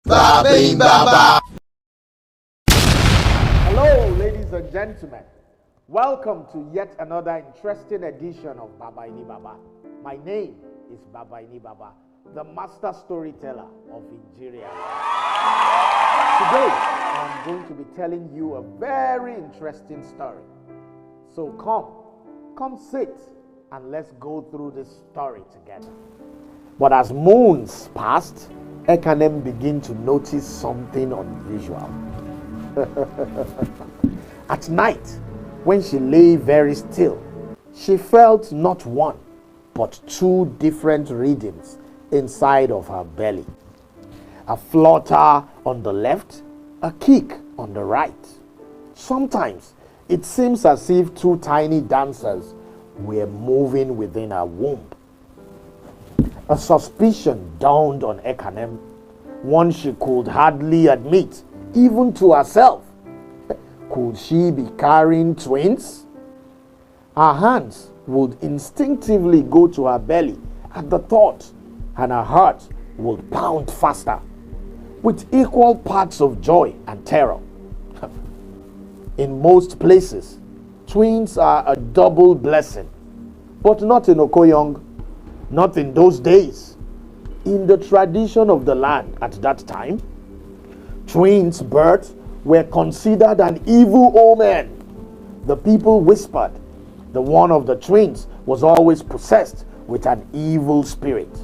Babaenibaba. Hello, ladies and gentlemen. Welcome to yet another interesting edition of Babaenibaba. My name is Babaenibaba, the master storyteller of Nigeria. Today, I'm going to be telling you a very interesting story. So come sit and let's go through this story together. But as moons passed, Ekanem began to notice something unusual. At night, when she lay very still, she felt not one, but two different rhythms inside of her belly. A flutter on the left, a kick on the right. Sometimes it seems as if two tiny dancers were moving within her womb. A suspicion dawned on Ekanem, one she could hardly admit, even to herself. Could she be carrying twins? Her hands would instinctively go to her belly at the thought, and her heart would pound faster, with equal parts of joy and terror. In most places, twins are a double blessing, but not in Okoyong, not in those days. In the tradition of the land at that time, twins' births were considered an evil omen. The people whispered the one of the twins was always possessed with an evil spirit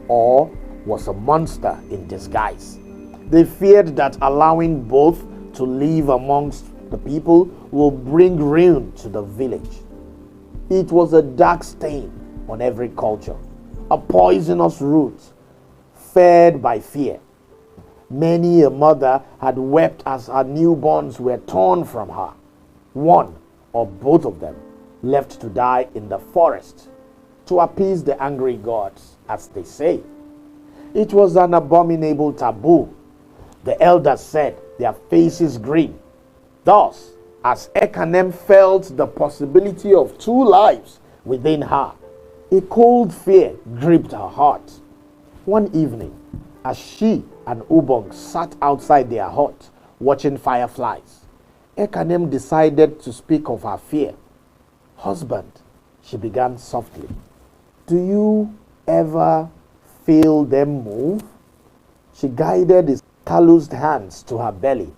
or was a monster in disguise. They feared that allowing both to live amongst the people will bring ruin to the village. It was a dark stain on every culture, a poisonous root fed by fear. Many a mother had wept as her newborns were torn from her, one or both of them left to die in the forest to appease the angry gods, as they say. It was an abominable taboo. The elders said, their faces green. Thus, as Ekanem felt the possibility of two lives within her, a cold fear gripped her heart. One evening, as she and Ubong sat outside their hut watching fireflies, Ekanem decided to speak of her fear. Husband, she began softly, do you ever feel them move? She guided his calloused hands to her belly.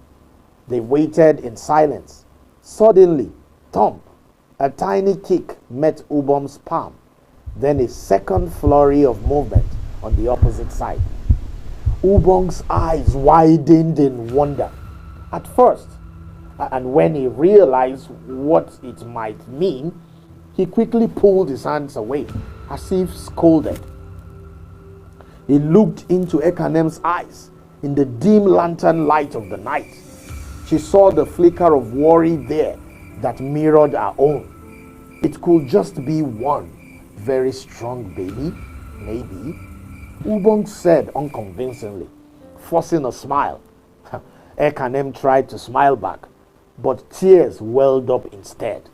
They waited in silence. Suddenly, thump, a tiny kick met Ubong's palm, then a second flurry of movement on the opposite side. Ubong's eyes widened in wonder at first, and when he realized what it might mean, he quickly pulled his hands away as if scolded. He looked into Ekanem's eyes in the dim lantern light of the night. She saw the flicker of worry there that mirrored her own. It could just be one very strong baby, maybe. Ubong said unconvincingly, forcing a smile. Ekanem tried to smile back, but tears welled up instead.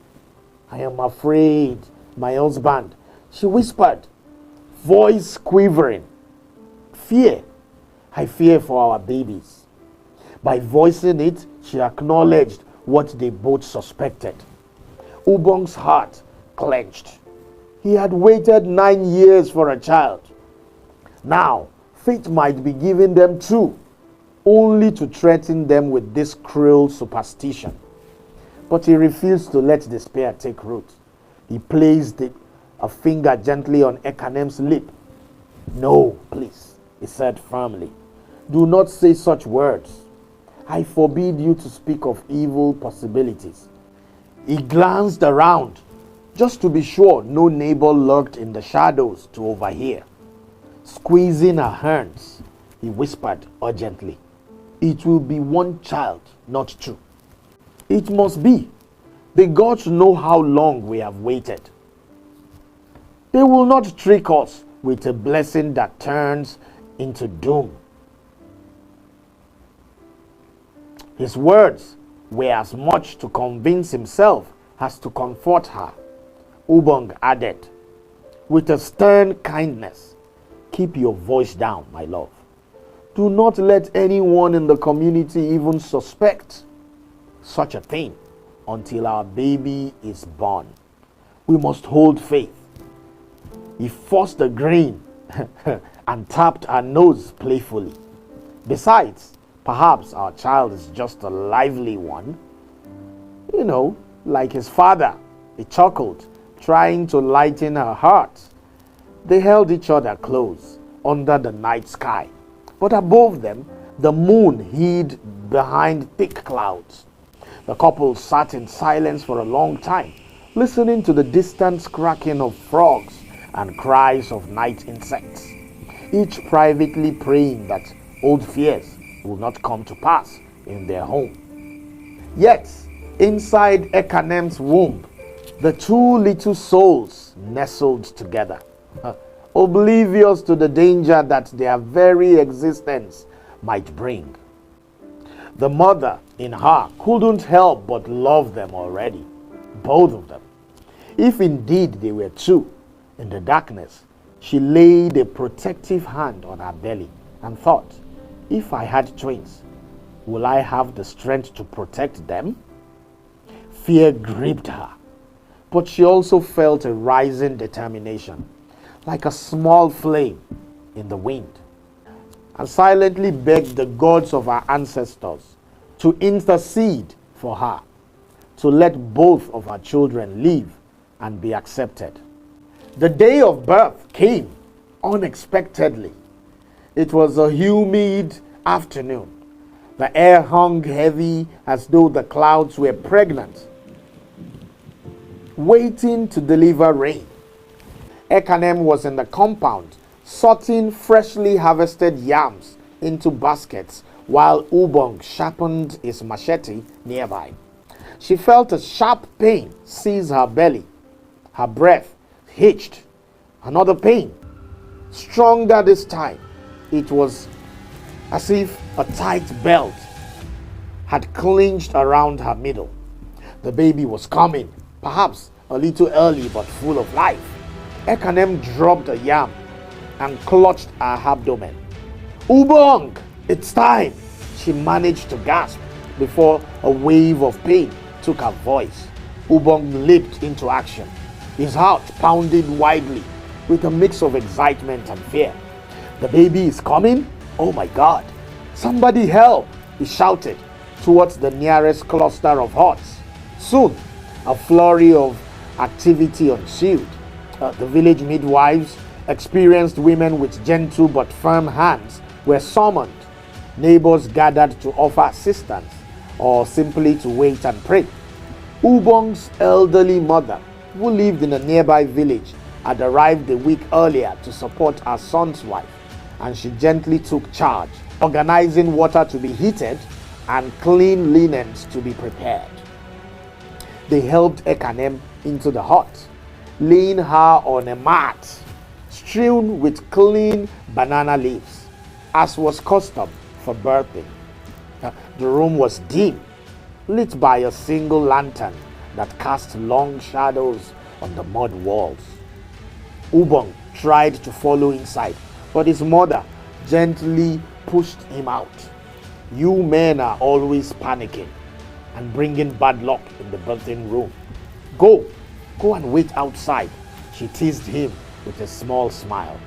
I am afraid, my husband, she whispered, voice quivering. Fear. I fear for our babies. By voicing it, she acknowledged what they both suspected. Ubong's heart clenched. He had waited 9 years for a child. Now, fate might be giving them two, only to threaten them with this cruel superstition. But he refused to let despair take root. He placed a finger gently on Ekanem's lip. No, please, he said firmly. Do not say such words. I forbid you to speak of evil possibilities. He glanced around, just to be sure no neighbor lurked in the shadows to overhear. Squeezing her hands, he whispered urgently, it will be one child, not two. It must be. The gods know how long we have waited. They will not trick us with a blessing that turns into doom. His words were as much to convince himself as to comfort her. Ubong added, with a stern kindness, keep your voice down, my love. Do not let anyone in the community even suspect such a thing until our baby is born. We must hold faith. He forced the grain and tapped her nose playfully. Besides, perhaps our child is just a lively one. Like his father. He chuckled, trying to lighten her heart. They held each other close under the night sky, but above them, the moon hid behind thick clouds. The couple sat in silence for a long time, listening to the distant cracking of frogs and cries of night insects, each privately praying that old fears will not come to pass in their home. Yet, inside Ekanem's womb, the two little souls nestled together, oblivious to the danger that their very existence might bring. The mother in her couldn't help but love them already, both of them. If indeed they were two, in the darkness, she laid a protective hand on her belly and thought, if I had twins, will I have the strength to protect them? Fear gripped her, but she also felt a rising determination, like a small flame in the wind, and silently begged the gods of her ancestors to intercede for her, to let both of her children live and be accepted. The day of birth came unexpectedly. It was a humid afternoon. The air hung heavy as though the clouds were pregnant, waiting to deliver rain. Ekanem was in the compound, sorting freshly harvested yams into baskets while Ubong sharpened his machete nearby. She felt a sharp pain seize her belly. Her breath hitched. Another pain, stronger this time. It was as if a tight belt had clinched around her middle. The baby was coming, perhaps a little early but full of life. Ekanem dropped a yam and clutched her abdomen. Ubong, it's time! She managed to gasp before a wave of pain took her voice. Ubong leaped into action. His heart pounded wildly with a mix of excitement and fear. The baby is coming? Oh my God! Somebody help! He shouted towards the nearest cluster of huts. Soon, a flurry of activity ensued. The village midwives, experienced women with gentle but firm hands, were summoned. Neighbors gathered to offer assistance or simply to wait and pray. Ubong's elderly mother, who lived in a nearby village, had arrived a week earlier to support her son's wife, and she gently took charge, organizing water to be heated and clean linens to be prepared. They helped Ekanem into the hut, laying her on a mat strewn with clean banana leaves, as was custom for birthing. The room was dim, lit by a single lantern that cast long shadows on the mud walls. Ubong tried to follow inside, but his mother gently pushed him out. You men are always panicking and bringing bad luck in the birthing room. Go and wait outside, she teased him with a small smile.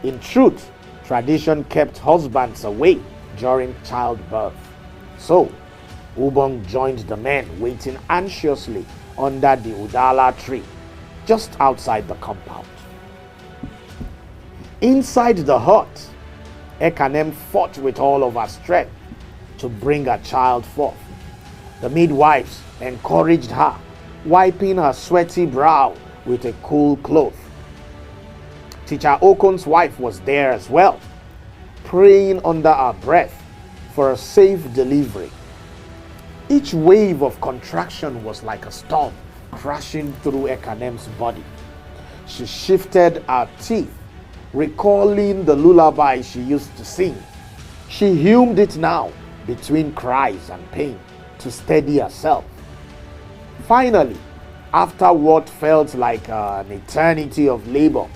In truth, tradition kept husbands away during childbirth. So, Ubong joined the men waiting anxiously under the udala tree just outside the compound. Inside the hut, Ekanem fought with all of her strength to bring her child forth. The midwives encouraged her, wiping her sweaty brow with a cool cloth. Teacher Okon's wife was there as well, praying under her breath for a safe delivery. Each wave of contraction was like a storm crashing through Ekanem's body. She shifted her teeth, recalling the lullaby she used to sing. She hummed it now between cries and pain to steady herself. Finally, after what felt like an eternity of labor,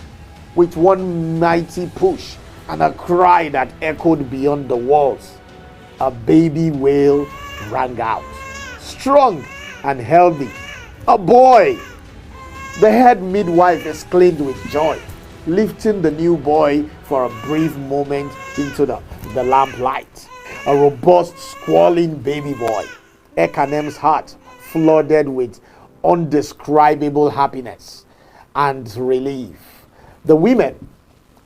with one mighty push, and a cry that echoed beyond the walls. A baby wail rang out, strong and healthy. A boy! The head midwife exclaimed with joy, lifting the new boy for a brief moment into the lamplight. A robust, squalling baby boy. Ekanem's heart flooded with undescribable happiness and relief. The women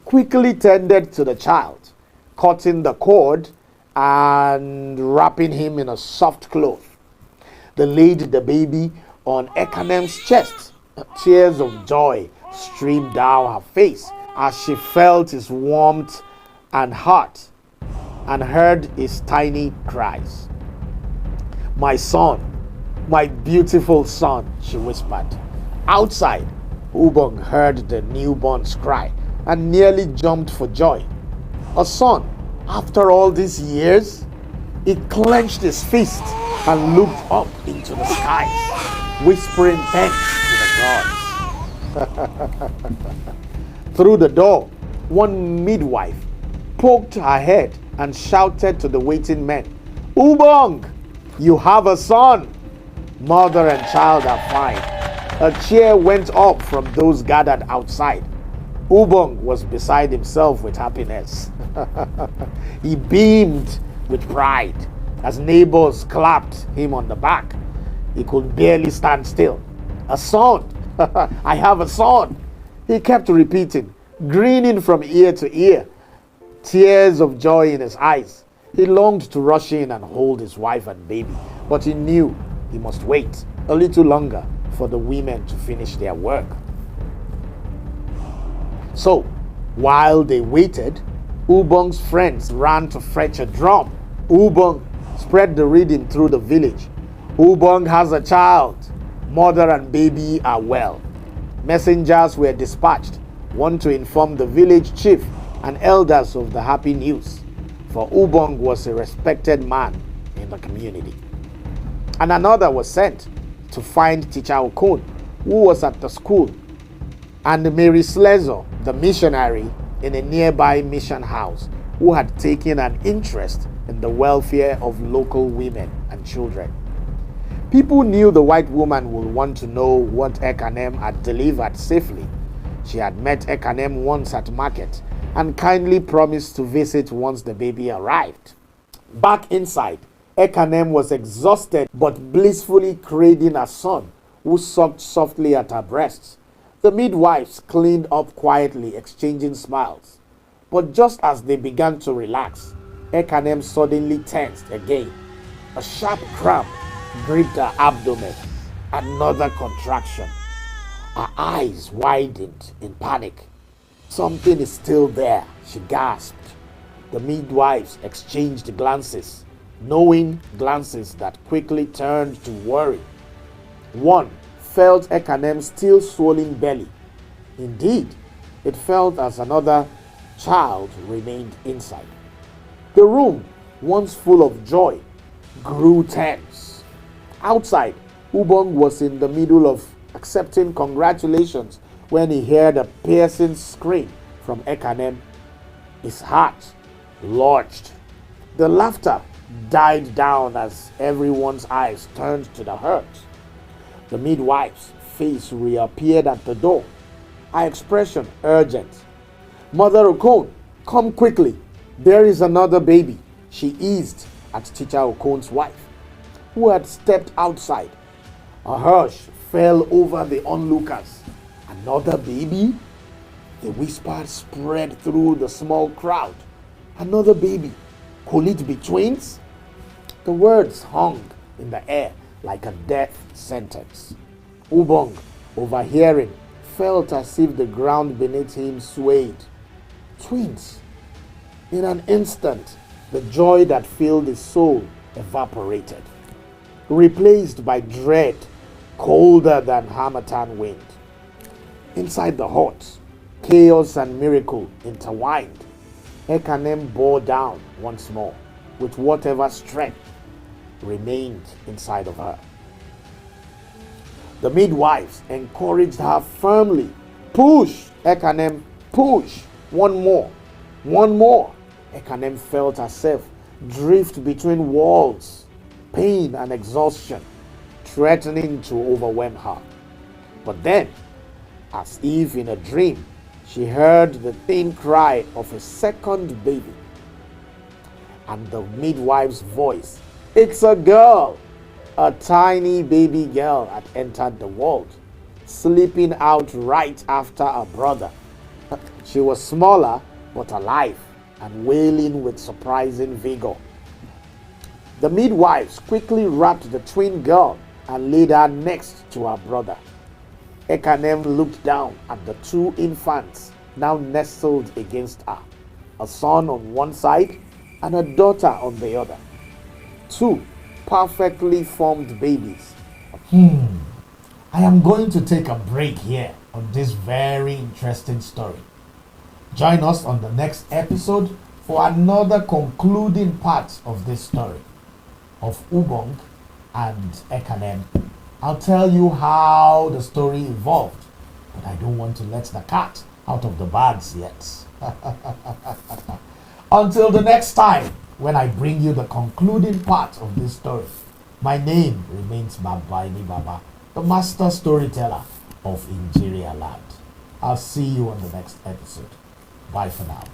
quickly tended to the child, cutting the cord and wrapping him in a soft cloth. They laid the baby on Ekanem's chest. Tears of joy streamed down her face as she felt his warmth and heart and heard his tiny cries. "My son, my beautiful son," she whispered. Outside, Ubong heard the newborn's cry and nearly jumped for joy. A son, after all these years? He clenched his fist and looked up into the sky, whispering thanks to the gods. Through the door, one midwife poked her head and shouted to the waiting men, "Ubong, you have a son! Mother and child are fine." A cheer went up from those gathered outside. Ubong was beside himself with happiness. He beamed with pride as neighbors clapped him on the back. He could barely stand still. "A son! I have a son!" He kept repeating, grinning from ear to ear, tears of joy in his eyes. He longed to rush in and hold his wife and baby, but he knew he must wait a little longer for the women to finish their work. So, while they waited, Ubong's friends ran to fetch a drum. Ubong spread the rhythm through the village. "Ubong has a child. Mother and baby are well." Messengers were dispatched, one to inform the village chief and elders of the happy news, for Ubong was a respected man in the community. And another was sent to find Teacher Okon, who was at the school, and Mary Slezer, the missionary in a nearby mission house, who had taken an interest in the welfare of local women and children. People knew the white woman would want to know what Ekanem had delivered safely. She had met Ekanem once at market and kindly promised to visit once the baby arrived. Back inside, Ekanem was exhausted but blissfully cradling a son who sucked softly at her breasts. The midwives cleaned up quietly, exchanging smiles. But just as they began to relax, Ekanem suddenly tensed again. A sharp cramp gripped her abdomen. Another contraction. Her eyes widened in panic. "Something is still there," she gasped. The midwives exchanged glances, knowing glances that quickly turned to worry. One felt Ekanem's still swollen belly. Indeed, it felt as another child remained inside. The room, once full of joy, grew tense. Outside, Ubong was in the middle of accepting congratulations when he heard a piercing scream from Ekanem. His heart lurched. The laughter died down as everyone's eyes turned to the hurt. The midwife's face reappeared at the door, her expression urgent. "Mother Okon, come quickly. There is another baby," she eased at Teacher Okon's wife, who had stepped outside. A hush fell over the onlookers. "Another baby?" The whisper spread through the small crowd. "Another baby? Could it be twins?" The words hung in the air like a death sentence. Ubong, overhearing, felt as if the ground beneath him swayed. Twins! In an instant, the joy that filled his soul evaporated, replaced by dread colder than harmattan wind. Inside the hut, chaos and miracle intertwined. Ekanem bore down once more with whatever strength remained inside of her. The midwives encouraged her firmly. "Push, Ekanem, push. One more." One more. Ekanem felt herself drift between walls, pain and exhaustion, threatening to overwhelm her. But then, as if in a dream, she heard the thin cry of a second baby. And the midwife's voice, "It's a girl!" A tiny baby girl had entered the world, sleeping out right after her brother. She was smaller but alive and wailing with surprising vigor. The midwives quickly wrapped the twin girl and laid her next to her brother. Ekanem looked down at the two infants now nestled against her, a son on one side and a daughter on the other. Two perfectly formed babies. I am going to take a break here on this very interesting story. Join us on the next episode for another concluding part of this story of Ubong and Ekanem. I'll tell you how the story evolved, but I don't want to let the cat out of the bags yet. Until the next time, when I bring you the concluding part of this story, my name remains Babaenibaba, the master storyteller of Ingeria land. I'll see you on the next episode. Bye for now.